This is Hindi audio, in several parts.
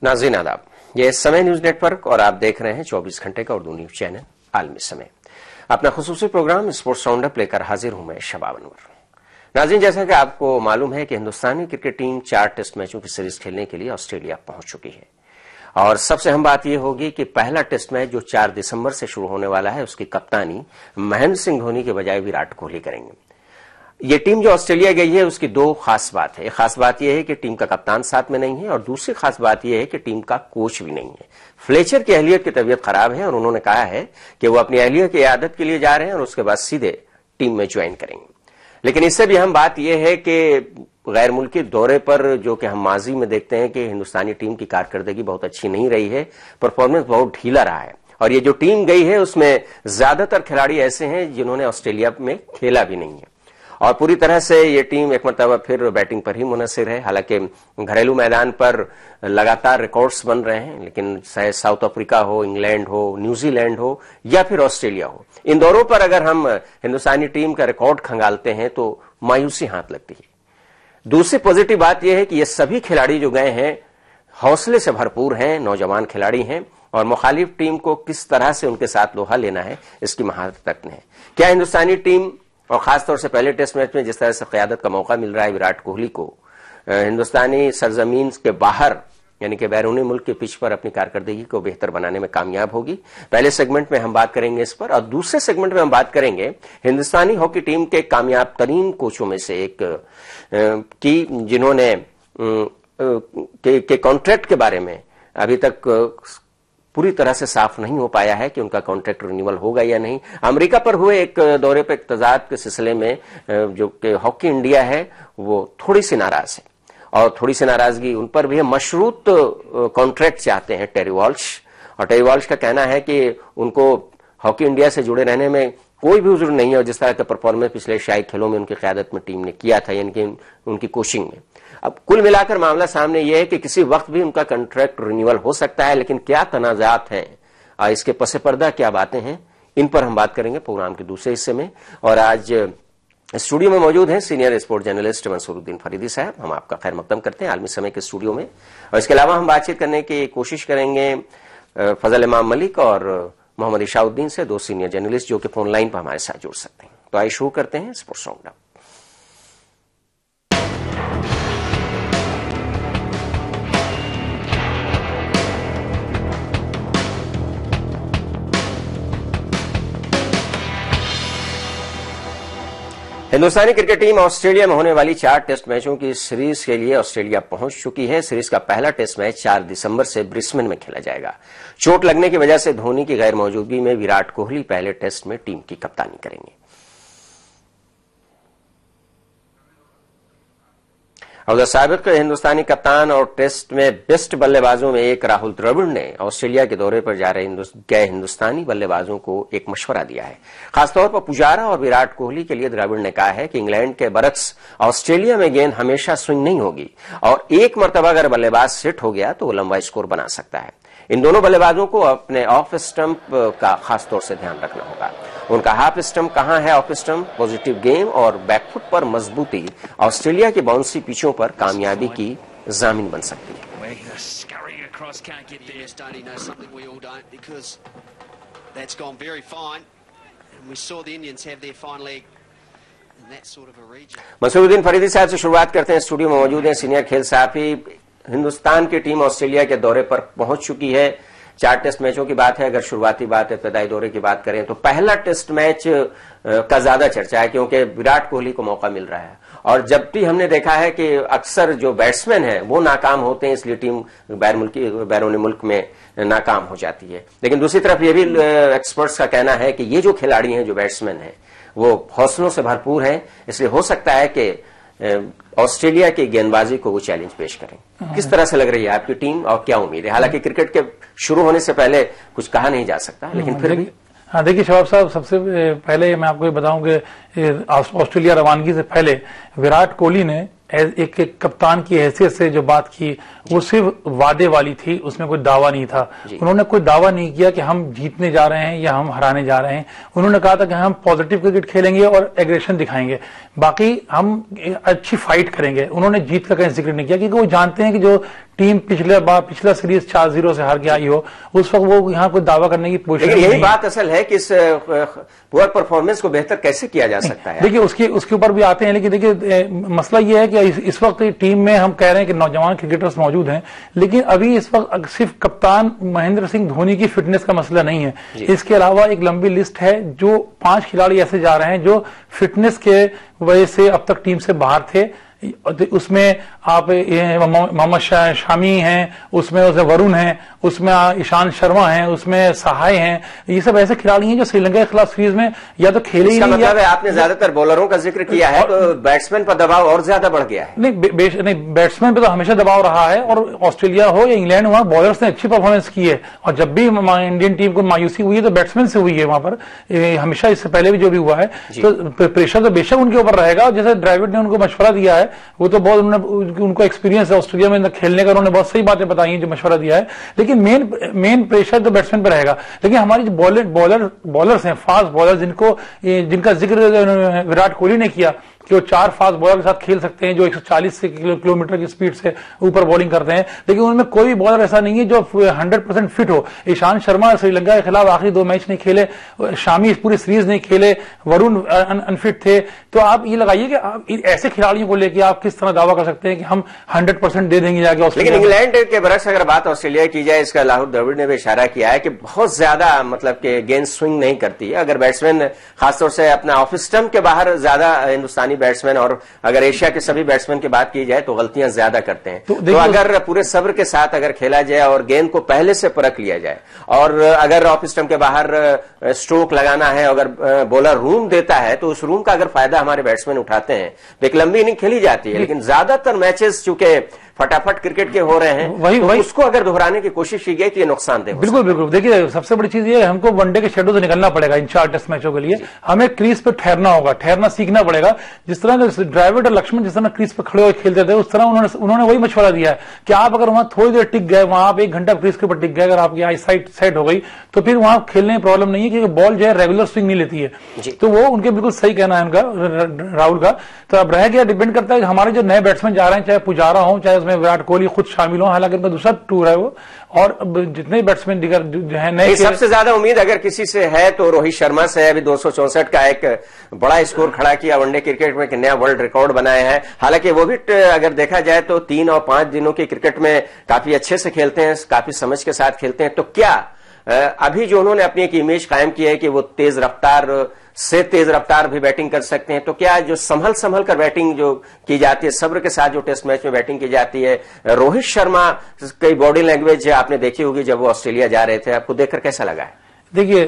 नाज़रीन आदाब, ये समय न्यूज नेटवर्क और आप देख रहे हैं 24 घंटे का उर्दू न्यूज चैनल आलमी समय। अपना खुसूसी प्रोग्राम स्पोर्ट्स राउंडअप लेकर हाजिर हूं मैं शबाब अनवर। नाज़रीन, जैसा कि आपको मालूम है कि हिंदुस्तानी क्रिकेट टीम 4 टेस्ट मैचों की सीरीज खेलने के लिए ऑस्ट्रेलिया पहुंच चुकी है और सबसे अहम बात यह होगी कि पहला टेस्ट मैच जो 4 दिसंबर से शुरू होने वाला है उसकी कप्तानी महेंद्र सिंह धोनी के बजाय विराट कोहली करेंगे। ये टीम जो ऑस्ट्रेलिया गई है उसकी दो खास बात है। एक खास बात यह है कि टीम का कप्तान साथ में नहीं है और दूसरी खास बात यह है कि टीम का कोच भी नहीं है। फ्लेचर की अहलियत की तबीयत खराब है और उन्होंने कहा है कि वो अपनी अहलियत की इयादत के लिए जा रहे हैं और उसके बाद सीधे टीम में ज्वाइन करेंगे। लेकिन इससे भी अहम बात यह है कि गैर मुल्की दौरे पर जो कि हम माजी में देखते हैं कि हिंदुस्तानी टीम की कारकर्दगी बहुत अच्छी नहीं रही है, परफॉर्मेंस बहुत ढीला रहा है और ये जो टीम गई है उसमें ज्यादातर खिलाड़ी ऐसे हैं जिन्होंने ऑस्ट्रेलिया में खेला भी नहीं है और पूरी तरह से ये टीम एक मरतबा फिर बैटिंग पर ही मुनहसिर है। हालांकि घरेलू मैदान पर लगातार रिकॉर्ड्स बन रहे हैं, लेकिन चाहे साउथ अफ्रीका हो, इंग्लैंड हो, न्यूजीलैंड हो या फिर ऑस्ट्रेलिया हो, इन दौरों पर अगर हम हिंदुस्तानी टीम का रिकॉर्ड खंगालते हैं तो मायूसी हाथ लगती है। दूसरी पॉजिटिव बात यह है कि ये सभी खिलाड़ी जो गए हैं हौसले से भरपूर हैं, नौजवान खिलाड़ी हैं और मुखालिफ टीम को किस तरह से उनके साथ लोहा लेना है इसकी महारत रखते हैं। क्या हिंदुस्तानी टीम और खासतौर से पहले टेस्ट मैच में जिस तरह से क़यादत का मौका मिल रहा है विराट कोहली को, हिंदुस्तानी सरजमीन के बाहर यानी कि बैरूनी मुल्क के पिच पर अपनी कारकर्दगी को बेहतर बनाने में कामयाब होगी। पहले सेगमेंट में हम बात करेंगे इस पर और दूसरे सेगमेंट में हम बात करेंगे हिंदुस्तानी हॉकी टीम के कामयाब तरीन कोचों में से एक की जिन्होंने के कॉन्ट्रैक्ट के बारे में अभी तक पूरी तरह से साफ नहीं हो पाया है कि उनका कॉन्ट्रैक्ट रिन्यूअल होगा या नहीं। अमेरिका पर हुए एक दौरे पर इत्तेजाज के सिलसिले में जो कि हॉकी इंडिया है वो थोड़ी सी नाराज है और थोड़ी सी नाराजगी उन पर भी है। मशरूत कॉन्ट्रैक्ट चाहते हैं टेरी वॉल्श और टेरी वॉल्श का कहना है कि उनको हॉकी इंडिया से जुड़े रहने में कोई भी उज़्र नहीं है और जिस तरह का परफॉर्मेंस पिछले शाही खेलों में उनकी क़यादत में टीम ने किया था यानी कि उनकी कोचिंग में। अब कुल मिलाकर मामला सामने यह है कि किसी वक्त भी उनका कॉन्ट्रैक्ट रिन्यूअल हो सकता है, लेकिन क्या तनाज़ात हैं, इसके पसे पर्दा क्या बातें हैं, इन पर हम बात करेंगे प्रोग्राम के दूसरे हिस्से में। और आज स्टूडियो में मौजूद हैं senior sport journalist Mansooruddin Faridi साहब। हम आपका खैर मकदम करते हैं आलमी समय के स्टूडियो में और इसके अलावा हम बातचीत करने की कोशिश करेंगे फजल इमाम मलिक और मोहम्मद इशाउद्दीन से, 2 सीनियर जर्नलिस्ट जो कि फोन लाइन पर हमारे साथ जुड़ सकते हैं। तो आइए शुरू करते हैं स्पोर्ट्स राउंडअप। हिंदुस्तानी क्रिकेट टीम ऑस्ट्रेलिया में होने वाली 4 टेस्ट मैचों की सीरीज के लिए ऑस्ट्रेलिया पहुंच चुकी है। सीरीज का पहला टेस्ट मैच 4 दिसंबर से ब्रिस्बेन में खेला जाएगा। चोट लगने की वजह से धोनी की गैर मौजूदगी में विराट कोहली पहले टेस्ट में टीम की कप्तानी करेंगे। और साबिक हिंदुस्तानी कप्तान और टेस्ट में बेस्ट बल्लेबाजों में एक राहुल द्रविड़ ने ऑस्ट्रेलिया के दौरे पर जा रहे गए हिंदुस्तानी बल्लेबाजों को एक मशवरा दिया है। खासतौर पर पुजारा और विराट कोहली के लिए द्रविड़ ने कहा है कि इंग्लैंड के बरक्स ऑस्ट्रेलिया में गेंद हमेशा स्विंग नहीं होगी और एक मरतबा अगर बल्लेबाज सेट हो गया तो वो लंबा स्कोर बना सकता है। इन दोनों बल्लेबाजों को अपने ऑफ स्टंप का खासतौर से ध्यान रखना होगा। उनका हाफ स्टंप कहां है, ऑफ स्टंप, पॉजिटिव गेम और बैकफुट पर मजबूती ऑस्ट्रेलिया की बाउंसी पिचों पर कामयाबी की जामिन बन सकती है। मंसूरुद्दीन फरीदी साहब से शुरुआत करते हैं। स्टूडियो में मौजूद हैं सीनियर खेल साहबी। हिंदुस्तान की टीम ऑस्ट्रेलिया के दौरे पर पहुंच चुकी है। 4 टेस्ट मैचों की बात है। अगर शुरुआती बात इब्तदाई दौरे की बात करें तो पहला टेस्ट मैच का ज्यादा चर्चा है क्योंकि विराट कोहली को मौका मिल रहा है और जब भी हमने देखा है कि अक्सर जो बैट्समैन है वो नाकाम होते हैं, इसलिए टीम बैरूनी मुल्क में नाकाम हो जाती है। लेकिन दूसरी तरफ ये भी एक्सपर्ट्स का कहना है कि ये जो खिलाड़ी हैं, जो बैट्समैन हैं, वो हौसलों से भरपूर हैं, इसलिए हो सकता है कि ऑस्ट्रेलिया की गेंदबाजी को वो चैलेंज पेश करें। किस तरह से लग रही है आपकी टीम और क्या उम्मीद है? हालांकि क्रिकेट के शुरू होने से पहले कुछ कहा नहीं जा सकता, लेकिन फिर भी हाँ देखिए शबाब साहब, सबसे पहले मैं आपको ये बताऊं कि ऑस्ट्रेलिया रवानगी से पहले विराट कोहली ने एक कप्तान की हैसियत से जो बात की वो सिर्फ वादे वाली थी, उसमें कोई दावा नहीं था। उन्होंने कोई दावा नहीं किया कि हम जीतने जा रहे हैं या हम हराने जा रहे हैं। उन्होंने कहा था कि हम पॉजिटिव क्रिकेट खेलेंगे और एग्रेशन दिखाएंगे, बाकी हम अच्छी फाइट करेंगे। उन्होंने जीत का कहीं जिक्र नहीं किया क्योंकि वो जानते हैं कि जो टीम पिछला सीरीज 4-0 से हार के आई हो, उस वक्त वो यहाँ कोई दावा करने की पोजीशन लेकिन यही बात असल है कि इस पुअर परफॉर्मेंस को बेहतर कैसे किया जा सकता है। देखिए उसके ऊपर भी आते हैं, लेकिन देखिए मसला ये है कि इस वक्त टीम में हम कह रहे हैं कि नौजवान क्रिकेटर्स मौजूद हैं, लेकिन अभी इस वक्त सिर्फ कप्तान महेंद्र सिंह धोनी की फिटनेस का मसला नहीं है। इसके अलावा एक लंबी लिस्ट है, जो 5 खिलाड़ी ऐसे जा रहे हैं जो फिटनेस के वजह से अब तक टीम से बाहर थे। उसमें आप मोहम्मद शामी हैं, उसमें वरुण हैं, उसमें ईशांत शर्मा हैं, उसमें सहाय हैं। ये सब ऐसे खिलाड़ी हैं जो श्रीलंका के खिलाफ सीरीज में या तो खेले ही नहीं। मतलब है आपने ज्यादातर बॉलरों का जिक्र किया है, तो बैट्समैन पर दबाव और ज्यादा बढ़ गया है। नहीं, बैट्समैन पे तो हमेशा दबाव रहा है, और ऑस्ट्रेलिया हो या इंग्लैंड हो, बॉलर्स ने अच्छी परफॉर्मेंस की है। और जब भी इंडियन टीम को मायूसी हुई है तो बैट्समैन से हुई है वहां पर, हमेशा इससे पहले भी जो भी हुआ है। तो प्रेशर तो बेशक उनके ऊपर रहेगा। जैसे ड्राविड ने उनको मशवरा दिया है, वो तो बहुत उनको एक्सपीरियंस है ऑस्ट्रेलिया में खेलने का, उन्होंने बहुत सही बातें बताई हैं जो मशवरा दिया है, लेकिन मेन प्रेशर तो बैट्समैन पर रहेगा। लेकिन हमारी जो बॉलर्स हैं, फास्ट बॉलर, जिनका जिक्र विराट कोहली ने किया कि वो 4 फास्ट बॉलर के साथ खेल सकते हैं जो 140 किलोमीटर की स्पीड से ऊपर बॉलिंग करते हैं, लेकिन उनमें कोई बॉलर ऐसा नहीं है जो 100% फिट हो। ईशांत शर्मा श्रीलंका के खिलाफ आखिरी 2 मैच नहीं खेले, शामी पूरी सीरीज नहीं खेले, वरुण अनफिट थे। तो आप ये लगाइए कि आप ऐसे खिलाड़ियों को लेकर आप किस तरह दावा कर सकते हैं कि हम 100% दे देंगे जाके ऑस्ट्रेलिया। लेकिन इंग्लैंड के बरक्स अगर बात ऑस्ट्रेलिया की जाए, इसका लाहौर द्रविड़ ने भी इशारा किया है कि बहुत ज्यादा मतलब कि गेंद स्विंग नहीं करती है। अगर बैट्समैन खासतौर से अपना ऑफ स्टंप के बाहर ज्यादा हिंदुस्तानी बैट्समैन, और अगर एशिया के सभी बैट्समैन की बात की जाए तो गलतियां ज्यादा करते हैं। तो अगर पूरे सब्र के साथ अगर खेला जाए और गेंद को पहले से परख लिया जाए, और अगर ऑफ स्टंप के बाहर स्ट्रोक लगाना है, अगर बॉलर रूम देता है तो उस रूम का अगर फायदा हमारे बैट्समैन उठाते हैं तो एक लंबी इनिंग खेली जाती है। लेकिन ज्यादातर मैचेस चूंकि फटाफट क्रिकेट के हो रहे हैं, वही उसको अगर दोहराने की कोशिश की गई तो ये नुकसानदेह। बिल्कुल। देखिए सबसे बड़ी चीज ये है, हमको वनडे के शेड्यूल से निकलना पड़ेगा इन 4 टेस्ट मैचों के लिए। हमें क्रीज पे ठहरना होगा, ठहरना सीखना पड़ेगा। जिस तरह ड्राविड और लक्ष्मण जिस तरह क्रीज पे खड़े होकर खेलते थे, उस तरह उन्होंने वही मशवरा दिया है कि आप अगर वहां थोड़ी देर टिक गए, वहां आप 1 घंटा क्रीज के ऊपर टिक गए, अगर आपकी आई साइट सेट हो गई तो फिर वहां खेलने में प्रॉब्लम नहीं है, क्योंकि बॉल जो है रेगुलर स्विंग नहीं लेती है। तो वो उनके बिल्कुल सही कहना है उनका, राहुल का। तो अब रह गया, डिपेंड करता है हमारे जो नए बैट्समैन जा रहे हैं, चाहे पुजारा हो, चाहे उसमें विराट कोहली खुद शामिल हो, हालांकि उनका दूसरा टूर है वो, और जितने बैट्समैन दिगर जो है नए। सबसे ज्यादा उम्मीद अगर किसी से है तो रोहित शर्मा से है। अभी 264 का एक बड़ा स्कोर खड़ा किया वनडे क्रिकेट में, नया वर्ल्ड रिकॉर्ड बनाया है। हालांकि वो भी अगर देखा जाए तो 3 और 5 दिनों की क्रिकेट में काफी अच्छे से खेलते हैं, काफी समझ के साथ खेलते हैं। तो क्या अभी जो उन्होंने अपनी एक इमेज कायम की है कि वो तेज रफ्तार भी बैटिंग कर सकते हैं, तो क्या जो संभल कर बैटिंग जो की जाती है, सब्र के साथ जो टेस्ट मैच में बैटिंग की जाती है, रोहित शर्मा की बॉडी लैंग्वेज आपने देखी होगी जब वो ऑस्ट्रेलिया जा रहे थे, आपको देखकर कैसा लगा है? देखिए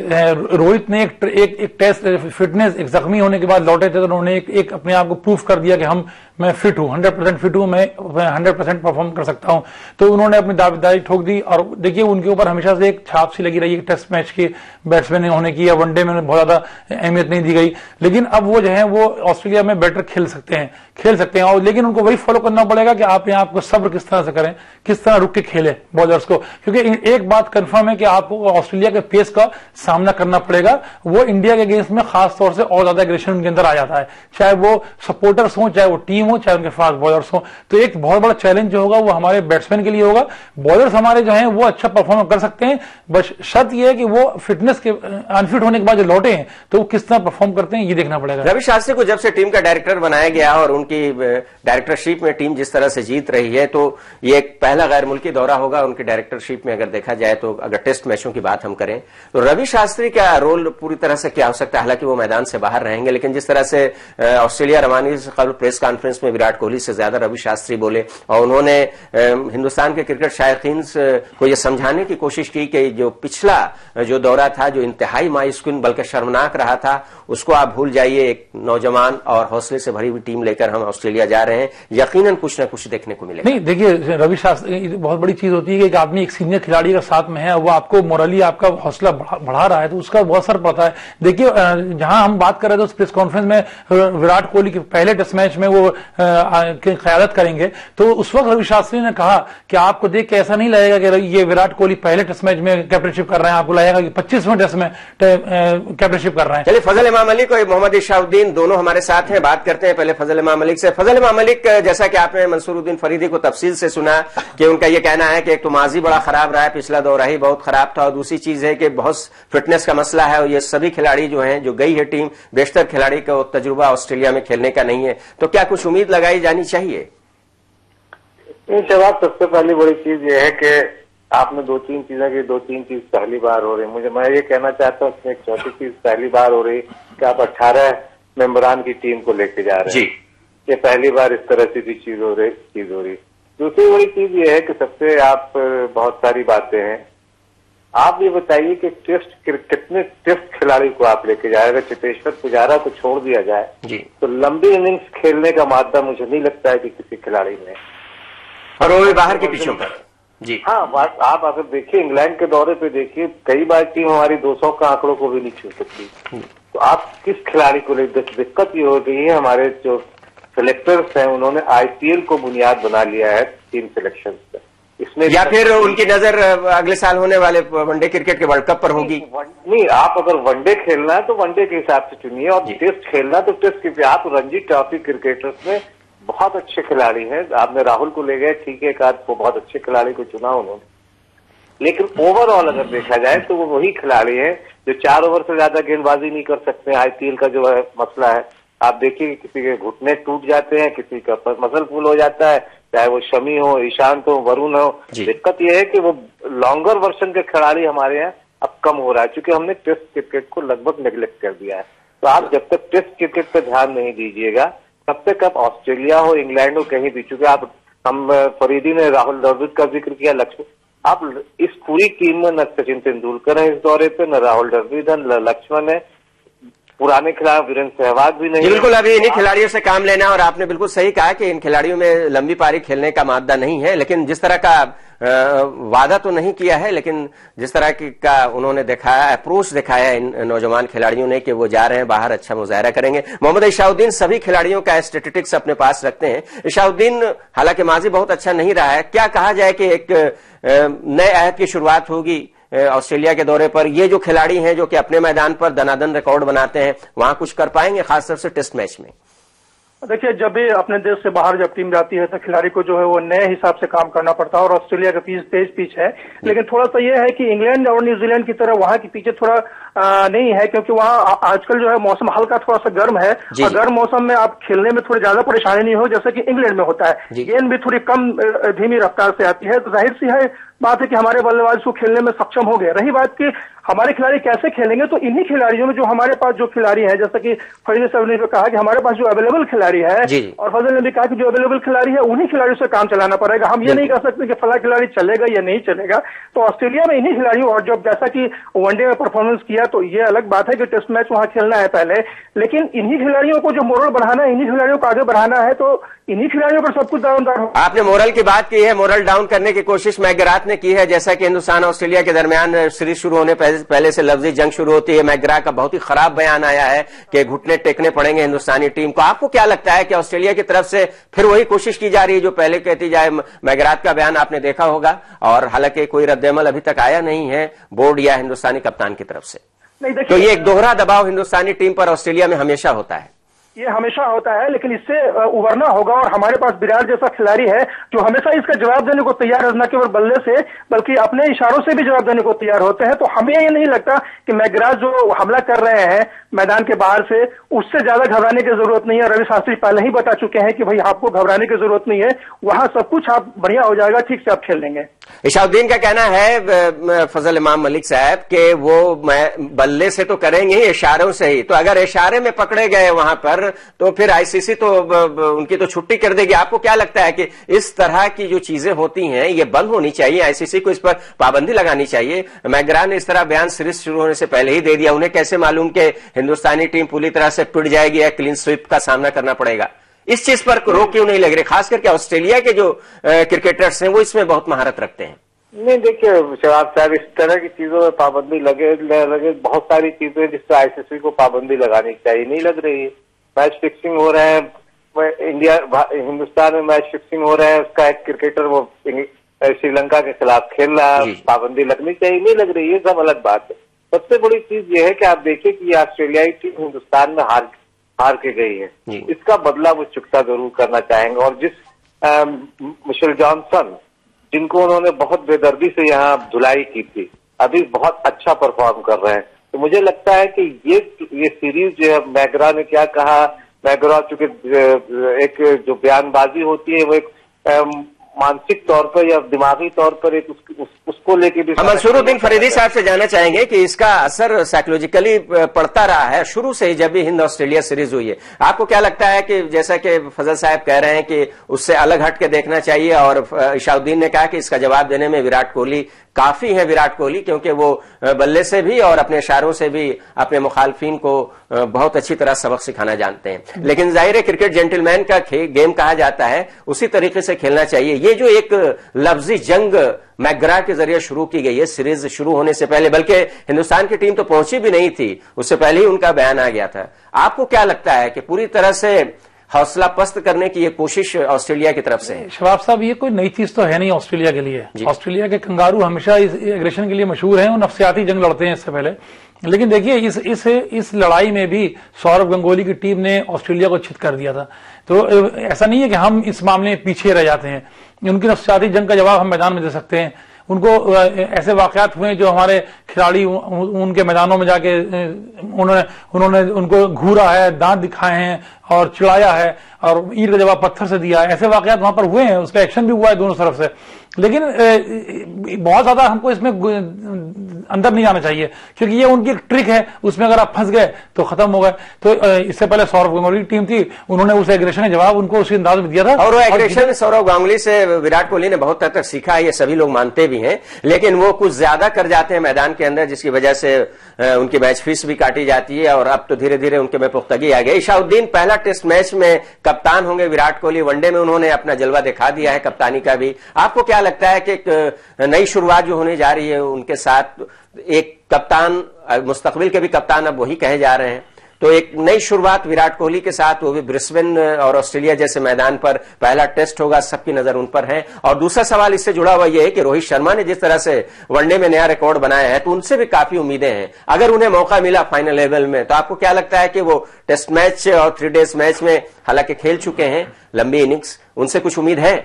रोहित ने एक टेस्ट फिटनेस, एक जख्मी होने के बाद लौटे थे, तो उन्होंने एक अपने आप को प्रूफ कर दिया कि मैं फिट हूं, 100% फिट हूं, मैं 100% परफॉर्म कर सकता हूं। तो उन्होंने अपनी दावेदारी ठोक दी। और देखिए उनके ऊपर हमेशा से एक छाप सी लगी रही है टेस्ट मैच के बैट्समैन होने की, या वनडे में बहुत ज्यादा अहमियत नहीं दी गई। लेकिन अब वो जो है वो ऑस्ट्रेलिया में बेटर खेल सकते हैं, और लेकिन उनको वही फॉलो करना पड़ेगा कि आप यहाँ आपको सब्र किस तरह से करें, किस तरह रुक के खेले बॉलर्स को। क्योंकि एक बात कंफर्म है कि आपको ऑस्ट्रेलिया के पेस का सामना करना पड़ेगा। वो इंडिया के अगेंस्ट में खास तौर से और ज्यादा एग्रेशन उनके अंदर आ जाता है, चाहे वो सपोर्टर्स हो, चाहे वो टीम हो, चाहे उनके फास्ट बॉलर्स हो। तो एक बहुत बड़ा चैलेंज जो होगा वो हमारे बैट्समैन के लिए होगा। बॉलर्स हमारे जो हैं वो अच्छा परफॉर्म कर सकते हैं, बस शर्त यह है कि वो फिटनेस के अनफिट होने के बाद जो लौटे हैं तो वो किस तरह परफॉर्म करते हैं, ये देखना पड़ेगा। रवि शास्त्री को जब से टीम का डायरेक्टर बनाया गया और उनकी डायरेक्टरशिप में टीम जिस तरह से जीत रही है, तो ये एक पहला गैर मुल्की दौरा होगा उनकी डायरेक्टरशिप में अगर देखा जाए तो। अगर टेस्ट मैचों की बात हम करें तो रवि शास्त्री का रोल पूरी तरह से क्या हो सकता है? हालांकि वो मैदान से बाहर रहेंगे, लेकिन जिस तरह से ऑस्ट्रेलिया रवानगी से कल प्रेस कॉन्फ्रेंस में विराट कोहली से ज्यादा रवि शास्त्री बोले, और उन्होंने हिंदुस्तान के क्रिकेट शायकीन को यह समझाने की कोशिश की कि जो पिछला जो दौरा था, जो इंतहाई मायूसकुन बल्कि शर्मनाक रहा था, उसको आप भूल जाइए। एक नौजवान और हौसले से भरी हुई टीम लेकर हम ऑस्ट्रेलिया जा रहे हैं, यकीनन कुछ न कुछ देखने को मिलेगा। नहीं देखिए रवि शास्त्री, बहुत बड़ी चीज होती है कि एक आदमी एक सीनियर खिलाड़ी का साथ में है, वो आपको मोरली आपका हौसला बढ़ा रहा है तो उसका बहुत असर पड़ता है। देखिए जहां हम बात कर रहे थे उस प्रेस कॉन्फ्रेंस में विराट कोहली के पहले टेस्ट मैच में वो क़यादत करेंगे, तो उस वक्त रवि शास्त्री ने कहा कि आपको देख के ऐसा नहीं लगेगा कि ये विराट कोहली पहले टेस्ट मैच में कैप्टनशिप कर रहे हैं, आपको लगेगा कि 25वें टेस्ट में कैप्टनशिप कर रहे हैं। चलिए, फजल इमाम मलिक और मोहम्मद इशाउद्दीन दोनों हमारे साथ हैं, बात करते हैं पहले फजल इमाम मलिक से। फजल इमाम मलिक, जैसा कि आपने मंसूरुद्दीन फरीदी को तफसील से सुना कि उनका यह कहना है कि एक तो माजी बड़ा खराब रहा है, पिछला दौरा ही बहुत खराब था, और दूसरी चीज है कि बहुत फिटनेस का मसला है और ये सभी खिलाड़ी जो हैं, जो गई है टीम, बेशतर खिलाड़ी का तजुर्बा ऑस्ट्रेलिया में खेलने का नहीं है, तो क्या कुछ उम्मीद लगाई जानी चाहिए? जवाब सबसे पहली बड़ी चीज ये है कि आपने दो तीन चीज पहली बार हो रही। मैं ये कहना चाहता हूँ इसमें एक चौथी चीज पहली बार हो रही कि आप 18 मेंबरान की टीम को लेके जा रहे हैं। ये पहली बार इस तरह से भी चीज हो रही। दूसरी बड़ी चीज ये है कि सबसे आप बहुत सारी बातें हैं। आप ये बताइए कि कितने टेस्ट खिलाड़ी को आप लेके जाए? अगर चेतेश्वर पुजारा को छोड़ दिया जाए तो लंबी इनिंग्स खेलने का मादा मुझे नहीं लगता है कि किसी खिलाड़ी में, और वो भी बाहर के पिचों पर। जी हाँ, बात आप अगर देखिए इंग्लैंड के दौरे पे देखिए, कई बार टीम हमारी 200 का आंकड़ों को भी नहीं छू सकती। तो आप किस खिलाड़ी को ले? दिक्कत ये हो गई है, हमारे जो सिलेक्टर्स हैं उन्होंने आईपीएल को बुनियाद बना लिया है टीम सिलेक्शन पे। इसमें या फिर उनकी नजर अगले साल होने वाले वनडे क्रिकेट के वर्ल्ड कप पर होगी? नहीं, आप अगर वनडे खेलना है तो वनडे के हिसाब से चुनिए, और टेस्ट खेलना तो टेस्ट के। आप रणजी ट्रॉफी क्रिकेटर्स में बहुत अच्छे खिलाड़ी हैं। आपने राहुल को ले गए, ठीक है, एक आध को बहुत अच्छे खिलाड़ी को चुना उन्होंने, लेकिन ओवरऑल अगर देखा जाए तो वो वही खिलाड़ी हैं जो 4 ओवर से ज्यादा गेंदबाजी नहीं कर सकते। आईपीएल का जो है मसला है, आप देखिए किसी के घुटने टूट जाते हैं, किसी का मसल पुल हो जाता है, चाहे वो शमी हो, ईशांत हो, वरुण हो। दिक्कत यह है कि वो लॉन्गर वर्जन के खिलाड़ी हमारे यहाँ अब कम हो रहा है, क्योंकि हमने टेस्ट क्रिकेट को लगभग नेग्लेक्ट कर दिया है। तो आप जब तक टेस्ट क्रिकेट पर ध्यान नहीं दीजिएगा तब तक आप ऑस्ट्रेलिया हो, इंग्लैंड हो, कहीं भी, चूंकि हम फरीदी ने राहुल द्रविड़ का जिक्र किया, लक्ष्मण, आप इस पूरी टीम में न सचिन तेंदुलकर है इस दौरे पे, न राहुल द्रविड़, न लक्ष्मण है, पुराने खिलाड़ी वीरेंद्र सहवाग भी नहीं। बिल्कुल, अभी इन्हीं खिलाड़ियों से काम लेना है, और आपने बिल्कुल सही कहा कि इन खिलाड़ियों में लंबी पारी खेलने का मादा नहीं है, लेकिन जिस तरह का वादा तो नहीं किया है, लेकिन जिस तरह का उन्होंने दिखाया, अप्रोच दिखाया इन नौजवान खिलाड़ियों ने कि वो जा रहे हैं बाहर, अच्छा मुजाहरा करेंगे। मोहम्मद इशाउद्दीन सभी खिलाड़ियों का स्टैटिस्टिक्स अपने पास रखते हैं। इशाउद्दीन, हालांकि माजी बहुत अच्छा नहीं रहा है, क्या कहा जाए कि एक नए अहद की शुरुआत होगी ऑस्ट्रेलिया के दौरे पर? ये जो खिलाड़ी हैं जो कि अपने मैदान पर दनादन रिकॉर्ड बनाते हैं, वहां कुछ कर पाएंगे, खासतौर से टेस्ट मैच में? देखिए, जब भी अपने देश से बाहर जब टीम जाती है तो खिलाड़ी को जो है वो नए हिसाब से काम करना पड़ता है, और ऑस्ट्रेलिया का पिच तेज पिच है, लेकिन थोड़ा सा ये है कि इंग्लैंड और न्यूजीलैंड की तरह वहां की पिचें थोड़ा नहीं है, क्योंकि वहां आजकल जो है मौसम हल्का थोड़ा सा गर्म है, और गर्म मौसम में आप खेलने में थोड़ी ज्यादा परेशानी नहीं हो जैसे कि इंग्लैंड में होता है। गेंद भी थोड़ी कम धीमी रफ्तार से आती है, तो जाहिर सी है बात है कि हमारे बल्लेबाज को खेलने में सक्षम हो गए। रही बात की हमारे खिलाड़ी कैसे खेलेंगे, तो इन्हीं खिलाड़ियों में जो हमारे पास जो खिलाड़ी है, जैसा कि फरीद साहब ने कहा कि हमारे पास जो अवेलेबल खिलाड़ी है, और फजल ने भी कहा कि जो अवेलेबल खिलाड़ी है उन्हीं खिलाड़ियों से काम चलाना पड़ेगा। हम ये नहीं कह सकते कि फला खिलाड़ी चलेगा या नहीं चलेगा। तो ऑस्ट्रेलिया में इन्हीं खिलाड़ियों, और जब जैसा कि वनडे में परफॉर्मेंस किया तो ये अलग बात है कि टेस्ट मैच वहां खेलना है पहले, लेकिन इन्हीं खिलाड़ियों को जो मोरल बढ़ाना है, इन्हीं खिलाड़ियों को आगे बढ़ाना है, तो इन्हीं खिलाड़ियों पर सब कुछ दारोमदार हो। आपने मोरल की बात की है, मोरल डाउन करने की कोशिश मैकग्राथ ने की है, जैसा कि हिंदुस्तान ऑस्ट्रेलिया के दरमियान सीरीज शुरू होने पहले से लफ्जी जंग शुरू होती है। मैकग्राथ का बहुत ही खराब बयान आया है कि घुटने टेकने पड़ेंगे हिंदुस्तानी टीम को। आपको क्या लगता है कि ऑस्ट्रेलिया की तरफ से फिर वही कोशिश की जा रही है जो पहले कहती जाए? मैकग्राथ का बयान आपने देखा होगा, और हालांकि कोई रद्देमल अभी तक आया नहीं है बोर्ड या हिंदुस्तानी कप्तान की तरफ से, तो ये एक दोहरा दबाव हिंदुस्तानी टीम पर ऑस्ट्रेलिया में हमेशा होता है। ये हमेशा होता है, लेकिन इससे उबरना होगा, और हमारे पास विराट जैसा खिलाड़ी है जो हमेशा इसका जवाब देने को तैयार है, न केवल बल्ले से बल्कि अपने इशारों से भी जवाब देने को तैयार होते हैं। तो हमें ये नहीं लगता कि मैकग्राथ जो हमला कर रहे हैं मैदान के बाहर से, उससे ज्यादा घबराने की जरूरत नहीं है। रवि शास्त्री पहले ही बता चुके हैं कि भाई आपको घबराने की जरूरत नहीं है, वहां सब कुछ आप बढ़िया हो जाएगा, ठीक से आप खेल लेंगे। इशाउद्दीन का कहना है, फजल इमाम मलिक साहब, कि वो बल्ले से तो करेंगे ही, इशारों से ही। तो अगर इशारे में पकड़े गए वहां पर तो फिर आईसीसी तो उनकी तो छुट्टी कर देगी। आपको क्या लगता है कि इस तरह की जो चीजें होती हैं ये बंद होनी चाहिए, आईसीसी को इस पर पाबंदी लगानी चाहिए? मैकग्राथ ने इस तरह बयान सीरीज शुरू होने से पहले ही दे दिया, उन्हें कैसे मालूम कि हिंदुस्तानी टीम पूरी तरह से पिट जाएगी या क्लीन स्वीप का सामना करना पड़ेगा? इस चीज पर रोक क्यों नहीं लग रही? खास करके ऑस्ट्रेलिया के जो क्रिकेटर्स हैं वो इसमें बहुत महारत रखते हैं। नहीं, देखिए शबाब साहब, इस तरह की चीजों में पाबंदी लगे बहुत सारी चीजें जिससे आईसीसी को पाबंदी लगानी चाहिए, नहीं लग रही है। मैच फिक्सिंग हो रहे हैं, हिंदुस्तान में मैच फिक्सिंग हो रहा है, उसका एक क्रिकेटर वो श्रीलंका के खिलाफ खेल रहा है, पाबंदी लगनी चाहिए, नहीं लग रही है, सब अलग बात है। सबसे बड़ी चीज ये है कि आप देखिए कि ऑस्ट्रेलियाई टीम हिंदुस्तान में हार के गई है, इसका बदला वो चुकता जरूर करना चाहेंगे। और जिस मिशेल जॉनसन जिनको उन्होंने बहुत बेदर्दी से यहाँ धुलाई की थी, अभी बहुत अच्छा परफॉर्म कर रहे हैं। तो मुझे लगता है कि ये सीरीज जो है, मैगरा ने क्या कहा, मैगरा चूंकि एक जो बयानबाजी होती है वो एक मानसिक तौर पर या दिमागी तौर पर एक उसको लेके भी। हम मंसूरुद्दीन फरीदी साहब से जानना चाहेंगे कि इसका असर साइकोलॉजिकली पड़ता रहा है शुरू से ही, जब भी हिंद ऑस्ट्रेलिया सीरीज हुई है। आपको क्या लगता है कि जैसा कि फजल साहब कह रहे हैं कि उससे अलग हट के देखना चाहिए, और इशाउद्दीन ने कहा कि इसका जवाब देने में विराट कोहली काफी है, विराट कोहली, क्योंकि वो बल्ले से भी और अपने इशारों से भी अपने मुखालफिन को बहुत अच्छी तरह सबक सिखाना जानते हैं। लेकिन जाहिर है क्रिकेट जेंटलमैन का गेम कहा जाता है, उसी तरीके से खेलना चाहिए। ये जो एक लफ्जी जंग मैकग्रा के जरिए शुरू की गई है सीरीज शुरू होने से पहले, बल्कि हिंदुस्तान की टीम तो पहुंची भी नहीं थी, उससे पहले ही उनका बयान आ गया था। आपको क्या लगता है कि पूरी तरह से हौसला पस्त करने की ये कोशिश ऑस्ट्रेलिया की तरफ से है? शबाब साहब, ये कोई नई चीज तो है नहीं ऑस्ट्रेलिया के लिए। ऑस्ट्रेलिया के कंगारू हमेशा इस एग्रेशन के लिए मशहूर हैं, वो नफ्सियाती जंग लड़ते हैं इससे पहले। लेकिन देखिए इस लड़ाई में भी सौरव गंगोली की टीम ने ऑस्ट्रेलिया को छित कर दिया था। तो ऐसा नहीं है कि हम इस मामले में पीछे रह जाते हैं। उनकी नफ्सियाती जंग का जवाब हम मैदान में दे सकते हैं। उनको ऐसे वाकयात हुए जो हमारे खिलाड़ी उनके मैदानों में जाके उन्होंने उनको घूरा है, दांत दिखाए हैं और चिढ़ाया है और ईंट का जवाब पत्थर से दिया है। ऐसे वाकयात वहां पर हुए हैं, उसका एक्शन भी हुआ है दोनों तरफ से। लेकिन बहुत ज्यादा हमको इसमें अंदर नहीं आना चाहिए, क्योंकि ये उनकी एक ट्रिक है, उसमें अगर आप फंस गए तो खत्म हो गए। तो इससे पहले सौरव गांगुली की टीम थी, उन्होंने उस एग्रेशन का जवाब उनको उसी अंदाज में दिया था। और वो एग्रेशन सौरव गांगुली से विराट कोहली ने बहुत हद तक सीखा है, ये सभी लोग मानते भी हैं। लेकिन वो कुछ ज्यादा कर जाते हैं मैदान के अंदर, जिसकी वजह से उनकी मैच फीस भी काटी जाती है, और अब तो धीरे धीरे उनके में पुख्तगी आ गई। इशाउद्दीन, पहला टेस्ट मैच में कप्तान होंगे विराट कोहली, वनडे में उन्होंने अपना जलवा दिखा दिया है कप्तानी का भी। आपको क्या लगता है कि एक नई शुरुआत जो होने जा रही है उनके साथ, एक कप्तान, मुस्तकबिल के भी कप्तान अब वही कहे जा रहे हैं, तो एक नई शुरुआत विराट कोहली के साथ, वो भी ब्रिस्बेन और ऑस्ट्रेलिया जैसे मैदान पर पहला टेस्ट होगा, सबकी नजर उन पर है। और दूसरा सवाल इससे जुड़ा हुआ यह है कि रोहित शर्मा ने जिस तरह से वनडे में नया रिकॉर्ड बनाया है, तो उनसे भी काफी उम्मीदें हैं। अगर उन्हें मौका मिला फाइनल लेवल में, तो आपको क्या लगता है कि वो टेस्ट मैच और 3 डेज मैच में हालांकि खेल चुके हैं लंबी इनिंग्स, उनसे कुछ उम्मीद है?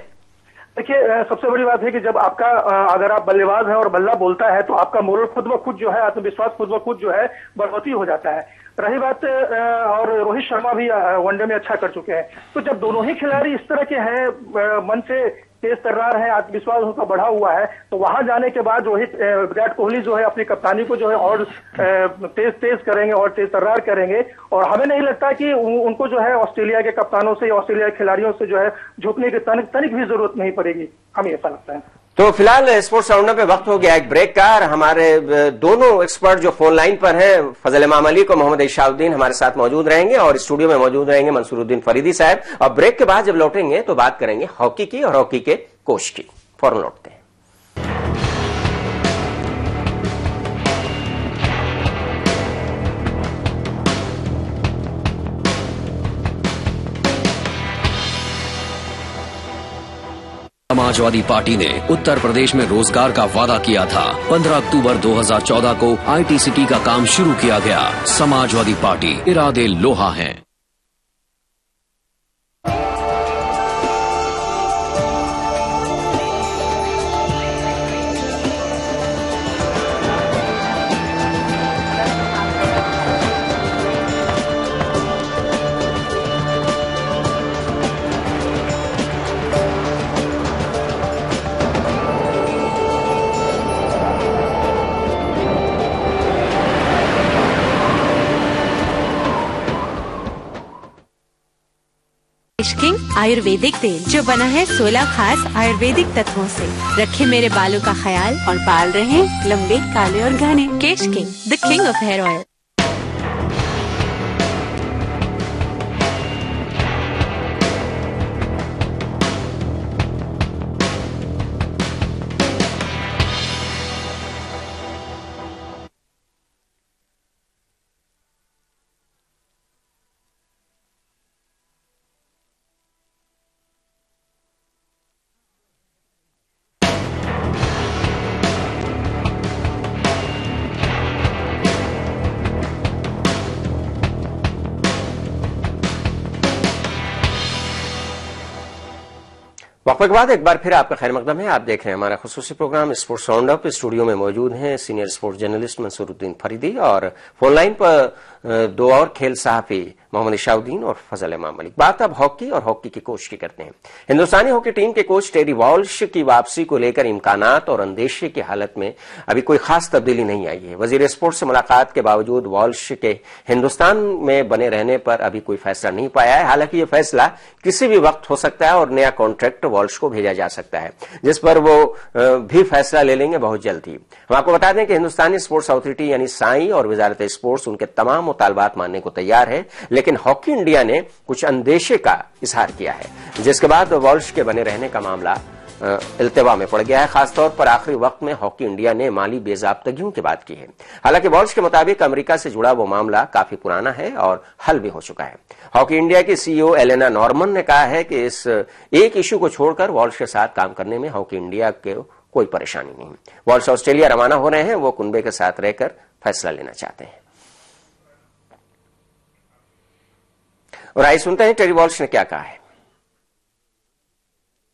देखिए, सबसे बड़ी बात है कि जब आपका अगर आप बल्लेबाज है और बल्ला बोलता है तो आपका मोरल खुद ब खुद जो है, आत्मविश्वास खुद ब खुद जो है बढ़ोतरी हो जाता है। रही बात, और रोहित शर्मा भी वनडे में अच्छा कर चुके हैं। तो जब दोनों ही खिलाड़ी इस तरह के हैं, मन से तेज तर्रार है, आत्मविश्वास उनका बढ़ा हुआ है, तो वहां जाने के बाद विराट कोहली जो है अपनी कप्तानी को जो है और तेज करेंगे और तेज तर्रार करेंगे। और हमें नहीं लगता कि उनको जो है ऑस्ट्रेलिया के कप्तानों से, ऑस्ट्रेलिया के खिलाड़ियों से जो है झुकने की तनिक भी जरूरत नहीं पड़ेगी, हमें ऐसा लगता है। तो फिलहाल स्पोर्ट्स राउंडअप पे वक्त हो गया एक ब्रेक का। हमारे दोनों एक्सपर्ट जो फोन लाइन पर हैं, फजल इमाम अली को मोहम्मद इशाउद्दीन हमारे साथ मौजूद रहेंगे, और स्टूडियो में मौजूद रहेंगे मंसूरुद्दीन फरीदी साहब। और ब्रेक के बाद जब लौटेंगे तो बात करेंगे हॉकी की और हॉकी के कोच की। फौरन लौटते हैं। समाजवादी पार्टी ने उत्तर प्रदेश में रोजगार का वादा किया था। 15 अक्टूबर 2014 को आईटीसीटी का काम शुरू किया गया। समाजवादी पार्टी इरादे लोहा हैं। किंग आयुर्वेदिक तेल जो बना है 16 खास आयुर्वेदिक तत्वों से, रखे मेरे बालों का ख्याल और बाल रहे लंबे, काले और घने। Kesh King, the king of hair oil. वक्फे के बाद एक बार फिर आपका खैर मकदम है। आप देख रहे हैं हमारा खुसूसी program sports round up. Studio में मौजूद हैं senior sports journalist Mansooruddin Faridi और फोनलाइन पर दो और खेल सहाफी मोहम्मद इशाउद्दीन और फजल इमाम मलिक। बात अब हॉकी और हॉकी के कोच की करते हैं। हिंदुस्तानी हॉकी टीम के कोच टेरी वॉल्श की वापसी को लेकर इम्कानात और अंदेशे की हालत में अभी कोई खास तब्दीली नहीं आई है। वजीर स्पोर्ट्स से मुलाकात के बावजूद वॉल्श के हिंदुस्तान में बने रहने पर अभी कोई फैसला नहीं पाया है। हालांकि यह फैसला किसी भी वक्त हो सकता है और नया कॉन्ट्रैक्ट वॉल्श को भेजा जा सकता है, जिस पर वो भी फैसला ले लेंगे बहुत जल्द ही। हम आपको बता दें कि हिंदुस्तानी स्पोर्ट्स अथॉरिटी यानी साई और वजारत स्पोर्ट्स उनके तमाम मुतालबात मानने को तैयार है, लेकिन हॉकी इंडिया ने कुछ अंदेशे का इजहार किया है, जिसके बाद वॉल्श के बने रहने का मामला इल्तिवा में पड़ गया है। खासतौर पर आखिरी वक्त में हॉकी इंडिया ने माली बेजाब्तगियों की बात की है। हालांकि वॉल्श के मुताबिक अमेरिका से जुड़ा वो मामला काफी पुराना है और हल भी हो चुका है। हॉकी इंडिया की सीईओ एलेना नॉर्मन ने कहा है कि इस एक इश्यू को छोड़कर वॉल्श के साथ काम करने में हॉकी इंडिया के कोई परेशानी नहीं। वॉल्श ऑस्ट्रेलिया रवाना हो रहे हैं। वो कुनबे के साथ रहकर फैसला लेना चाहते हैं। और आइए सुनते हैं टेरी वॉल्श ने क्या कहा है।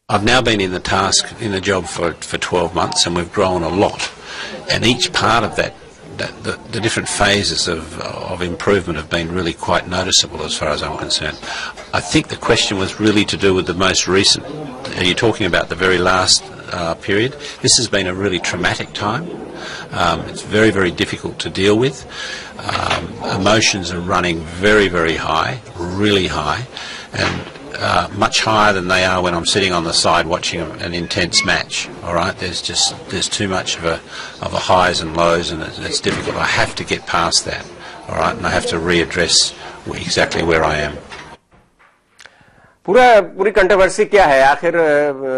I've now been in the job for 12 months, and we've grown a lot. And each part of that, the different phases of improvement have been really quite noticeable as far as I'm concerned. I think the question was really to do with the most recent. Are you talking about the very last period? This has been a really traumatic time. It's very, very difficult to deal with. Emotions are running very, very high, really high, and much higher than they are when I'm sitting on the side watching an intense match. All right, there's too much of a highs and lows, and it's difficult. I have to get past that. All right, and I have to readdress exactly where I am. पूरी कंट्रोवर्सी क्या है? आखिर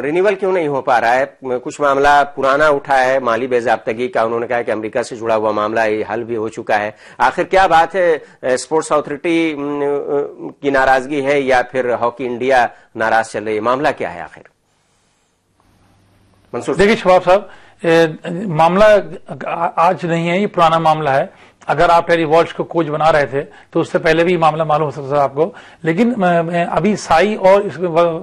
रिन्यूअल क्यों नहीं हो पा रहा है? कुछ मामला पुराना उठा है माली बेजाब्तगी का। उन्होंने कहा कि अमेरिका से जुड़ा हुआ मामला ये हल भी हो चुका है। आखिर क्या बात है? स्पोर्ट्स अथॉरिटी की नाराजगी है या फिर हॉकी इंडिया नाराज चल रही है? मामला क्या है आखिर? मंसूर देखिए शबाब साहब, मामला आज नहीं है, ये पुराना मामला है। अगर आप टेरी वॉल्श को कोच बना रहे थे तो उससे पहले भी मामला मालूम हो सकता था आपको। लेकिन अभी साई और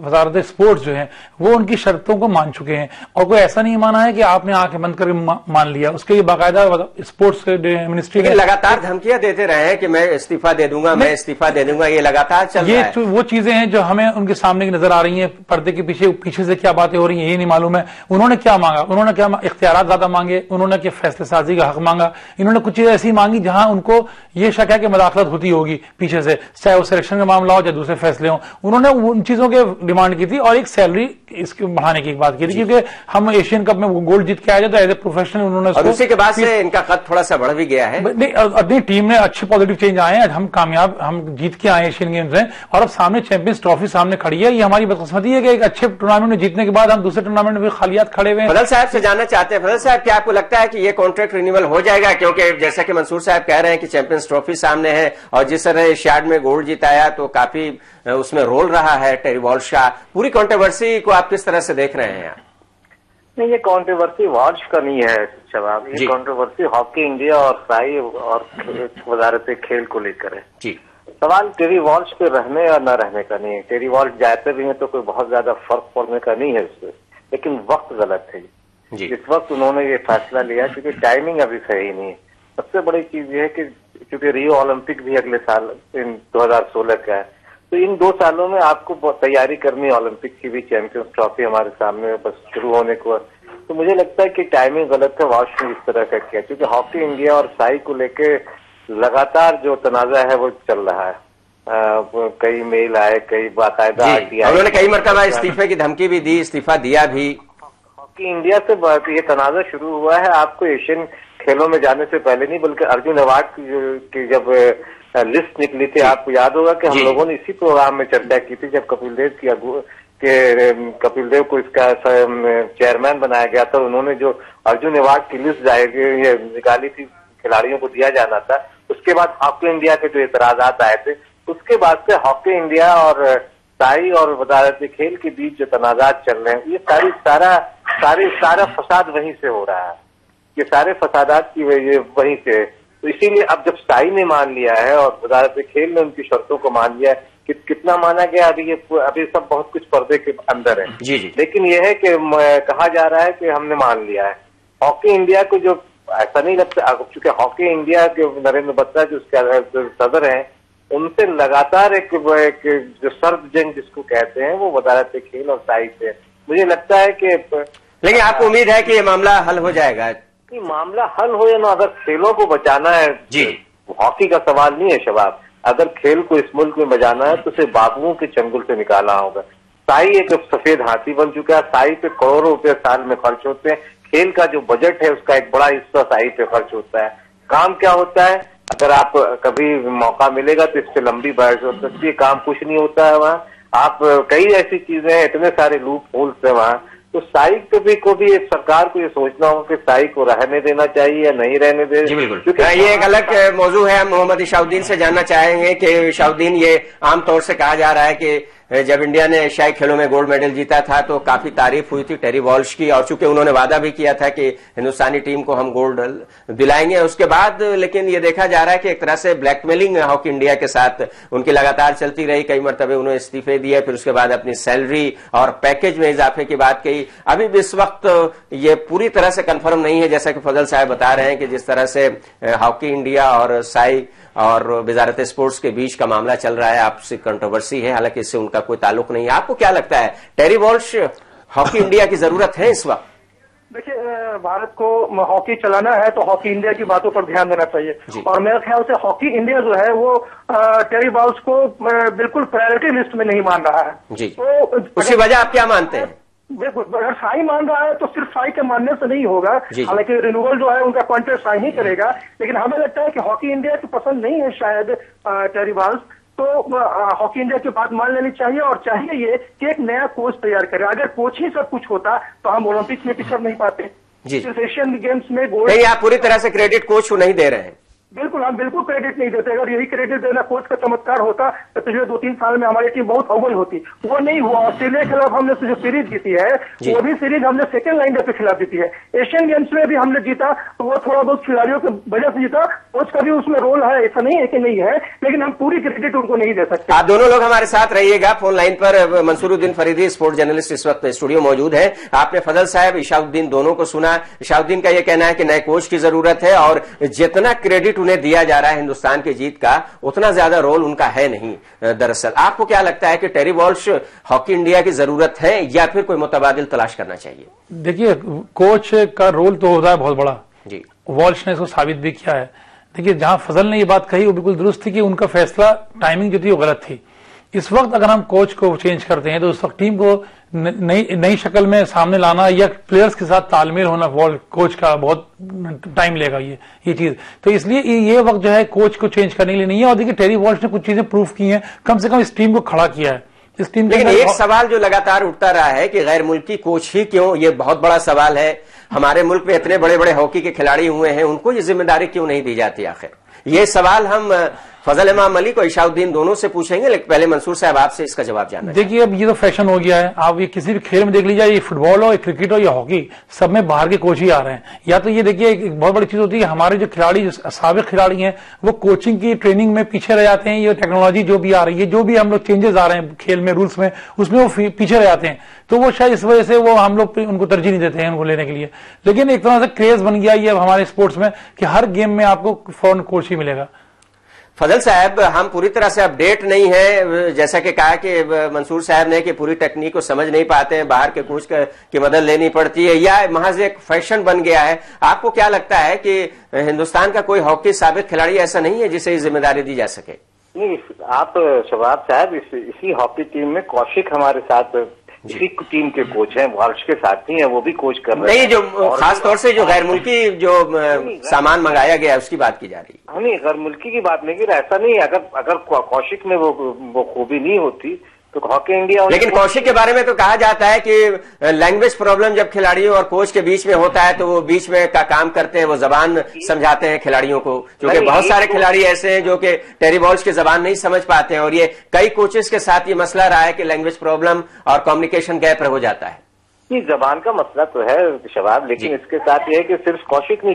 वजारत स्पोर्ट्स जो है वो उनकी शर्तों को मान चुके हैं और कोई ऐसा नहीं माना है कि आपने आंखें बंद करके मान लिया। उसके लिए बाकायदा स्पोर्ट्स मिनिस्ट्री ने लगातार धमकियां देते रहे हैं कि मैं इस्तीफा दे दूंगा, मैं इस्तीफा दे दूंगा। ये लगातार चल रहा है। ये वो चीजें हैं जो हमें उनके सामने की नजर आ रही हैं। पर्दे के पीछे से क्या बातें हो रही हैं ये नहीं मालूम है। उन्होंने क्या मांगा? उन्होंने क्या इख्तियारात ज्यादा मांगे? उन्होंने क्या फैसले साजी का हक मांगा? इन्होंने कुछ चीजें ऐसी मांगी जहां उनको ये शक है कि मदाखलत होती होगी पीछे से, चाहे वो सिलेक्शन का मामला हो चाहे दूसरे फैसले हो। उन्होंने उन चीजों के डिमांड की थी और एक सैलरी इसके बढ़ाने की बात की थी, क्योंकि हम एशियन कप में गोल्ड जीत के आए थे तो एज ए प्रोफेशनल उन्होंने और उसी के बाद से इनका कद थोड़ा सा बढ़ भी गया है। अपनी टीम में अच्छे पॉजिटिव चेंज आए हैं। हम कामयाब, हम जीत के आए एशियन गेम्स में और अब सामने चैंपियंस ट्रॉफी सामने खड़ी है। ये हमारी बदकिस्मती है कि एक अच्छे टूर्नामेंट में जीतने के बाद हम दूसरे टूर्नामेंट में खालियात खड़े हुए हैं। फजल साहब से जानना चाहते हैं, फजल साहब क्या आपको लगता है कि ये कॉन्ट्रैक्ट रिन्यूअल हो जाएगा? क्योंकि जैसा कि मंसूर साहब कह रहे हैं कि चैंपियंस ट्रॉफी सामने है और जिस तरह एशियाड में गोल्ड जिताया तो काफी उसमें रोल रहा है टेरी वॉल्श का। पूरी कंट्रोवर्सी को आप किस तरह से देख रहे हैं? नहीं, ये कंट्रोवर्सी वॉल्श का नहीं है शबाब, ये कंट्रोवर्सी हॉकी इंडिया और साई और वजारत खेल को लेकर है जी। सवाल टेरी वॉल्श के रहने या न रहने का नहीं है। टेरी वॉल्श जाते भी हैं तो कोई बहुत ज्यादा फर्क पड़ने का नहीं है उससे, लेकिन वक्त गलत है जी। इस वक्त उन्होंने ये फैसला लिया क्योंकि टाइमिंग अभी सही नहीं है। सबसे बड़ी चीज ये है कि क्योंकि रियो ओलंपिक भी अगले साल 2016 का है, तो इन 2 सालों में आपको तैयारी करनी है। ओलंपिक की भी चैंपियंस ट्रॉफी हमारे सामने बस शुरू होने को, तो मुझे लगता है कि टाइमिंग गलत है वॉल्श ने इस तरह का किया, क्योंकि हॉकी इंडिया और साई को लेके लगातार जो तनाजा है वो चल रहा है। कई मेल आए, कई बाकायदा उन्होंने कई मरतबा इस्तीफे की धमकी भी दी, इस्तीफा दिया भी। हॉकी इंडिया से ये तनाजा शुरू हुआ है आपको एशियन खेलों में जाने से पहले नहीं, बल्कि अर्जुन अवार्ड की जब लिस्ट निकली थी, आपको याद होगा कि हम लोगों ने इसी प्रोग्राम में चर्चा की थी जब कपिल देव को इसका चेयरमैन बनाया गया था। उन्होंने जो अर्जुन अवार्ड की लिस्ट निकाली थी खिलाड़ियों को दिया जाना था, उसके बाद हॉकी इंडिया के जो एतराजात आए थे, उसके बाद से हॉकी इंडिया और साई और वजारत खेल के बीच जो तनाजात चल रहे हैं, ये सारा फसाद वहीं से हो रहा है। ये सारे फसादात की वहीं से, तो इसीलिए अब जब साई ने मान लिया है और वजारत खेल ने उनकी शर्तों को मान लिया है कितना माना गया अभी सब बहुत कुछ पर्दे के अंदर है। जी जी। लेकिन यह है कि कहा जा रहा है कि हमने मान लिया है हॉकी इंडिया को, जो ऐसा नहीं लगता, क्योंकि हॉकी इंडिया के नरेंद्र बत्रा जो उसके सदर हैं, उनसे लगातार एक जो सर्द जंग जिसको कहते हैं वो वजारत खेल और साई से मुझे लगता है कि, लेकिन आपको उम्मीद है कि ये मामला हल हो जाएगा? कि मामला हल हो या ना, अगर खेलों को बचाना है जी, हॉकी का सवाल नहीं है शबाब, अगर खेल को इस मुल्क में बचाना है तो सिर्फ बाबुओं के चंगुल से निकालना होगा। साई एक सफेद हाथी बन चुका है, साई पे करोड़ों रुपए साल में खर्च होते हैं, खेल का जो बजट है उसका एक बड़ा हिस्सा साई पे खर्च होता है। काम क्या होता है, अगर आप कभी मौका मिलेगा तो इससे लंबी बहस हो सकती है, काम कुछ नहीं होता है वहाँ। आप कई ऐसी चीजें हैं, इतने सारे लूप होल्स है वहाँ, तो साई को भी एक सरकार को ये सोचना होगा कि साई को रहने देना चाहिए या नहीं रहने देना। जी बिल्कुल, क्योंकि ये एक अलग मौजू है। हम मोहम्मद इशाउद्दीन से जानना चाहेंगे कि इशाउद्दीन, ये आमतौर से कहा जा रहा है कि जब इंडिया ने एशियाई खेलों में गोल्ड मेडल जीता था तो काफी तारीफ हुई थी टेरी वॉल्श की, और चूंकि उन्होंने वादा भी किया था कि हिंदुस्तानी टीम को हम गोल्ड दिलाएंगे उसके बाद, लेकिन ये देखा जा रहा है कि एक तरह से ब्लैकमेलिंग हॉकी इंडिया के साथ उनकी लगातार चलती रही। कई मरतबे उन्होंने इस्तीफे दिए, फिर उसके बाद अपनी सैलरी और पैकेज में इजाफे की बात कही। अभी भी इस वक्त ये पूरी तरह से कंफर्म नहीं है, जैसा कि फजल साहब बता रहे हैं कि जिस तरह से हॉकी इंडिया और साई और वजारत स्पोर्ट्स के बीच का मामला चल रहा है, आपसी कंट्रोवर्सी है, हालांकि इससे उनका कोई ताल्लुक नहीं है। आपको क्या लगता है, टेरी वॉल्श हॉकी इंडिया की जरूरत है इस वक्त? देखिए, भारत को हॉकी चलाना है तो हॉकी इंडिया की बातों पर ध्यान देना चाहिए, और मेरे ख्याल से हॉकी इंडिया जो है वो टेरी वॉल्श को बिल्कुल प्रायोरिटी लिस्ट में नहीं मान रहा है। जी, तो उसी वजह आप क्या मानते हैं? बिल्कुल, अगर साई मान रहा है तो सिर्फ साई के मानने से नहीं होगा, हालांकि रिन्यूअल जो है उनका कॉन्ट्रैक्ट साइन ही करेगा, लेकिन हमें लगता है कि हॉकी इंडिया को पसंद नहीं है शायद टेरी वॉल्श, तो हॉकी इंडिया की बात मान लेनी चाहिए, और चाहिए ये कि एक नया कोच तैयार करे। अगर कोच ही सब कुछ होता तो हम ओलंपिक्स में पिछड़ नहीं पाते, सिर्फ एशियन गेम्स में गोल्ड। नहीं, आप पूरी तरह से क्रेडिट कोच को नहीं दे रहे हैं। बिल्कुल, हम बिल्कुल क्रेडिट नहीं देते। अगर यही क्रेडिट देना कोच का चमत्कार होता तो पिछले 2-3 साल में हमारी टीम बहुत अव्वल होती, वो नहीं हुआ। ऑस्ट्रेलिया के खिलाफ हमने जो सीरीज जीती है वो भी सीरीज हमने सेकंड लाइनर के खिलाफ जीती है। एशियन गेम्स में भी हमने जीता तो वो थोड़ा बहुत खिलाड़ियों की वजह से जीता, कोच का भी उसमें रोल है, ऐसा नहीं है कि नहीं है, लेकिन हम पूरी क्रेडिट उनको नहीं दे सकते। आप दोनों लोग हमारे साथ रहिएगा। फोन लाइन पर मंसूरुद्दीन फरीदी, स्पोर्ट्स जर्नलिस्ट, इस वक्त स्टूडियो मौजूद है। आपने फजल साहब, इशाउद्दीन दोनों को सुना। इशाउद्दीन का यह कहना है कि नए कोच की जरूरत है, और जितना क्रेडिट उन्हें दिया जा रहा है हिंदुस्तान की जीत का, उतना ज्यादा रोल उनका है नहीं। दरअसल आपको क्या लगता है कि टेरी वॉल्श हॉकी इंडिया की जरूरत है या फिर कोई मुतबादिल तलाश करना चाहिए? देखिए, कोच का रोल तो होता है बहुत बड़ा जी, वॉल्श ने इसको साबित भी किया है। देखिए, जहां फजल ने ये बात कही वो बिल्कुल दुरुस्त थी कि उनका फैसला, टाइमिंग जो थी वो गलत थी। इस वक्त अगर हम कोच को चेंज करते हैं तो उस वक्त टीम को नई शक्ल में सामने लाना या प्लेयर्स के साथ तालमेल होना कोच का बहुत टाइम लेगा ये चीज। तो इसलिए ये वक्त जो है कोच को चेंज करने के लिए नहीं है। और देखिए, टेरी वॉल्श ने कुछ चीजें प्रूव की हैं, कम से कम इस टीम को खड़ा किया है। इस टीम लेकिन एक सवाल जो लगातार उठता रहा है कि गैर मुल्की कोच ही क्यों, ये बहुत बड़ा सवाल है। हमारे मुल्क में इतने बड़े बड़े हॉकी के खिलाड़ी हुए हैं, उनको ये जिम्मेदारी क्यों नहीं दी जाती आखिर? ये सवाल हम फजल इमाम मलिक और इशाउद्दीन दोनों से पूछेंगे, लेकिन पहले मंसूर साहब आपसे इसका जवाब जानना। देखिए, अब ये तो फैशन हो गया है। आप ये किसी भी खेल में देख लीजिए, ये फुटबॉल हो, क्रिकेट हो या हॉकी, सब में बाहर के कोच ही आ रहे हैं। या तो ये देखिए, एक बहुत बड़ी चीज होती है, हमारे जो खिलाड़ी, जो साबिक खिलाड़ी हैं, वो कोचिंग की ट्रेनिंग में पीछे रह जाते हैं। ये टेक्नोलॉजी जो भी आ रही है, जो भी हम लोग चेंजेस आ रहे हैं खेल में, रूल्स में, उसमें वो पीछे रह जाते हैं। तो वो शायद इस वजह से वो हम लोग उनको तरजीह नहीं देते हैं उनको लेने के लिए। लेकिन एक तरह से क्रेज बन गया ये हमारे स्पोर्ट्स में कि हर गेम में आपको फॉरेन कोच ही मिलेगा। फजल साहब, हम पूरी तरह से अपडेट नहीं है, जैसा कि कहा कि मंसूर साहब ने कि पूरी टेक्निक को समझ नहीं पाते हैं, बाहर के कोच की मदद लेनी पड़ती है, या महज एक फैशन बन गया है। आपको क्या लगता है कि हिंदुस्तान का कोई हॉकी साबिक खिलाड़ी ऐसा नहीं है जिसे जिम्मेदारी दी जा सके? नहीं, आप शबाब साहब, इसी हॉकी टीम में कौशिक हमारे साथ इसी टीम के कोच हैं, वॉल्श के साथी हैं, वो भी कोच कर रहे हैं। नहीं, जो खास तौर से जो गैर मुल्की जो सामान मंगाया गया है उसकी बात की जा रही है। नहीं, गैर मुल्की की बात नहीं की, ऐसा नहीं। अगर कौशिक में वो खूबी नहीं होती तो हॉकी इंडिया। लेकिन कौशिक के बारे में तो कहा जाता है कि लैंग्वेज प्रॉब्लम जब खिलाड़ियों और कोच के बीच में होता है तो वो बीच में का काम करते हैं, वो जबान समझाते हैं खिलाड़ियों को, क्योंकि बहुत सारे खिलाड़ी ऐसे हैं जो कि टेरी वॉल्श की जबान नहीं समझ पाते हैं, और ये कई कोचेस के साथ ये मसला रहा है कि लैंग्वेज प्रॉब्लम और कम्युनिकेशन गैप हो जाता है। ये जबान का मसला तो है शबाब, लेकिन इसके साथ ये है कि सिर्फ कौशिक नहीं,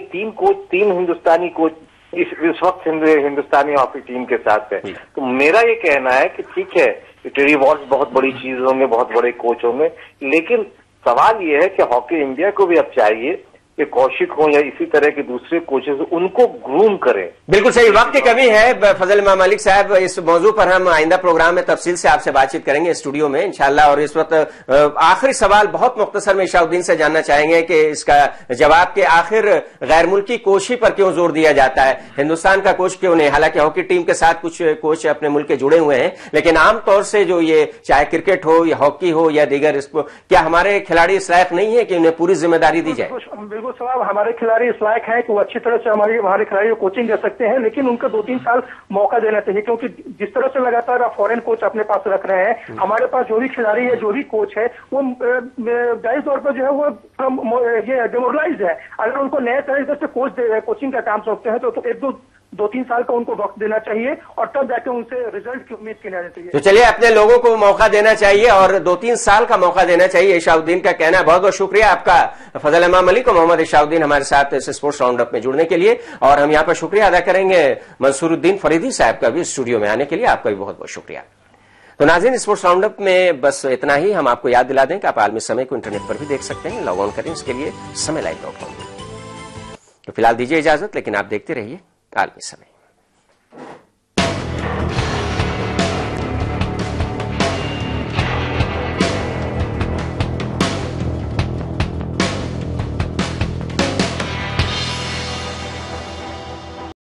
तीन हिंदुस्तानी कोच इस वक्त हिंदुस्तानी हॉकी टीम के साथ है। तो मेरा ये कहना है कि ठीक है, टेरी वॉल्श बहुत बड़ी चीज होंगे, बहुत बड़े कोच होंगे, लेकिन सवाल ये है कि हॉकी इंडिया को भी अब चाहिए कि कौशिक हो या इसी तरह के दूसरे कोचेस उनको ग्रूम करें। बिल्कुल सही, वक्त की कमी है फजल इमाम मलिक साहब। इस मौजू पर हम आइंदा प्रोग्राम में तफसील से आपसे बातचीत करेंगे स्टूडियो में इंशाल्लाह। और इस वक्त आखिरी सवाल बहुत मुख्तसर में इशाउद्दीन से जानना चाहेंगे कि इसका जवाब के आखिर गैर मुल्की कोच ही पर क्यों जोर दिया जाता है, हिंदुस्तान का कोच क्यों नहीं? हालांकि हॉकी टीम के साथ कुछ कोच अपने मुल्क के जुड़े हुए हैं, लेकिन आमतौर से जो ये चाहे क्रिकेट हो या हॉकी हो या दीगर, इसको क्या हमारे खिलाड़ी इस लायक नहीं है कि उन्हें पूरी जिम्मेदारी दी जाए? बिल्कुल सवाब, हमारे खिलाड़ी इस लायक है कि वो अच्छी तरह से हमारे खिलाड़ी को कोचिंग दे सकते हैं, लेकिन उनको 2-3 साल मौका देना चाहिए, क्योंकि जिस तरह से लगातार आप फॉरेन कोच अपने पास रख रहे हैं, हमारे पास जो भी खिलाड़ी है, जो भी कोच है, वो जाहिर तौर पर जो है वो ये डेमोरलाइज है। अगर उनको नए तरीके से कोचिंग का काम सौंपते हैं तो 2-3 साल का उनको वक्त देना चाहिए और तब जाके उनसे रिजल्ट की उम्मीद की जानी चाहिए। तो चलिए, अपने लोगों को मौका देना चाहिए और 2-3 साल का मौका देना चाहिए, इशाउद्दीन का कहना है। बहुत बहुत शुक्रिया आपका फजल इमाम मलिक और मोहम्मद इशाउद्दीन हमारे साथ इस स्पोर्ट्स राउंड अप में जुड़ने के लिए। और हम यहाँ पर शुक्रिया अदा करेंगे मंसूरुद्दीन फरीदी साहब का भी स्टूडियो में आने के लिए। आपका भी बहुत बहुत शुक्रिया। तो नाज़रीन, स्पोर्ट्स राउंड अप में बस इतना ही। हम आपको याद दिला दें कि आप आलमी समय को इंटरनेट पर भी देख सकते हैं, लॉग ऑन करें इसके लिए समयलाइव.com। तो फिलहाल दीजिए इजाजत, लेकिन आप देखते रहिए आलमी समय।